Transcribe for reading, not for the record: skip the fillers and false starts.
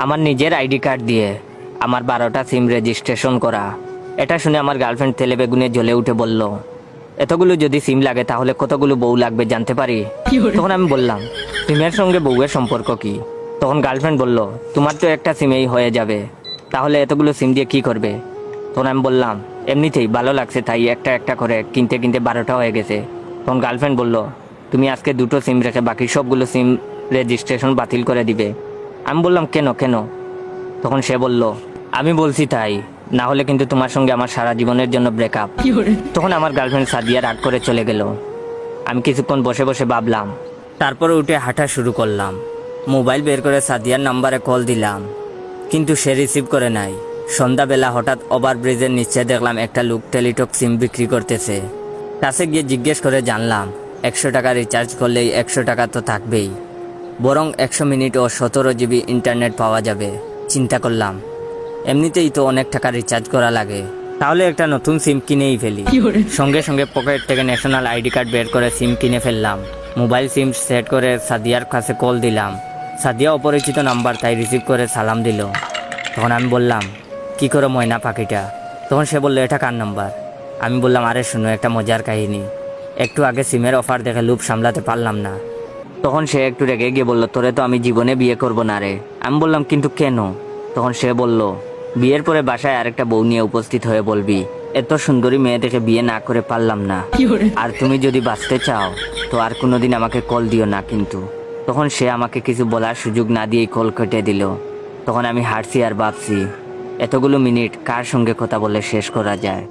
আমার নিজের ID card দিয়ে আমার 12টা সিম রেজিস্ট্রেশন করা। এটা শুনে আমার গার্লফ্রেন্ড তেলে বেগুনে জ্বলে উঠে বলল, এতগুলো যদি সিম লাগে তাহলে কতগুলো বউ লাগবে জানতে পারি? তখন আমি বললাম, সিমের সঙ্গে বউয়ের সম্পর্ক কি? তখন গার্লফ্রেন্ড বলল, তোমার তো একটা সিমেই হয়ে যাবে, তাহলে এতগুলো সিম দিয়ে কি করবে? তখন আমি বললাম, এমনিতেই ভালো লাগছে তাই একটা একটা করে কিনতে কিনতে 12টা হয়ে গেছে। তখন গার্লফ্রেন্ড বলল, তুমি আজকে 2টো সিম রেখে বাকি সবগুলো সিম রেজিস্ট্রেশন বাতিল করে দিবে। আমি বললাম, কেন কেন? তখন সে বলল, আমি বলছি তাই, না হলে কিন্তু তোমার সঙ্গে আমার সারা জীবনের জন্য ব্রেকআপ। তখন আমার গার্লফ্রেন্ড সাদিয়া রাগ করে চলে গেল। আমি কিছুক্ষণ বসে বসে ভাবলাম, তারপরে উঠে হাঁটা শুরু করলাম। মোবাইল বের করে সাদিয়ার নাম্বারে কল দিলাম, কিন্তু সে রিসিভ করে নাই। সন্ধ্যাবেলা হঠাৎ ওভারব্রিজের নিচে দেখলাম একটা লোক টেলিটক সিম বিক্রি করতেছে। কাছে গিয়ে জিজ্ঞেস করে জানলাম, 100 টাকা রিচার্জ করলেই 100 টাকা তো থাকবেই, বরং 100 মিনিট ও 17 জিবি ইন্টারনেট পাওয়া যাবে। চিন্তা করলাম, এমনিতেই তো অনেক টাকা রিচার্জ করা লাগে, তাহলে একটা নতুন সিম কিনেই ফেলি। সঙ্গে সঙ্গে পকেট থেকে ন্যাশনাল আইডি কার্ড বের করে সিম কিনে ফেললাম। মোবাইল সিম সেট করে সাদিয়ার কাছে কল দিলাম। সাদিয়া অপরিচিত নাম্বার, তাই রিসিভ করে সালাম দিল। তখন আমি বললাম, কি করে ময়না পাখিটা? তখন সে বলল, এটা কার নাম্বার? আমি বললাম, আরে শুনো, একটা মজার কাহিনী। একটু আগে সিমের অফার দেখে লুপ সামলাতে পারলাম না। তখন সে একটু রেগে গিয়ে বলল, তোরে তো আমি জীবনে বিয়ে করব না রে। আমি বললাম, কিন্তু কেন? তখন সে বলল, বিয়ের পরে বাসায় আরেকটা বউ নিয়ে উপস্থিত হয়ে বলবি, এত সুন্দরী মেয়ে দেখে বিয়ে না করে পারলাম না, আর তুমি যদি বাঁচতে চাও তো আর কোনোদিন আমাকে কল দিও না কিন্তু। তখন সে আমাকে কিছু বলার সুযোগ না দিয়েই কল কেটে দিল। তখন আমি হারছি আর ভাবছি, এতগুলো মিনিট কার সঙ্গে কথা বলে শেষ করা যায়?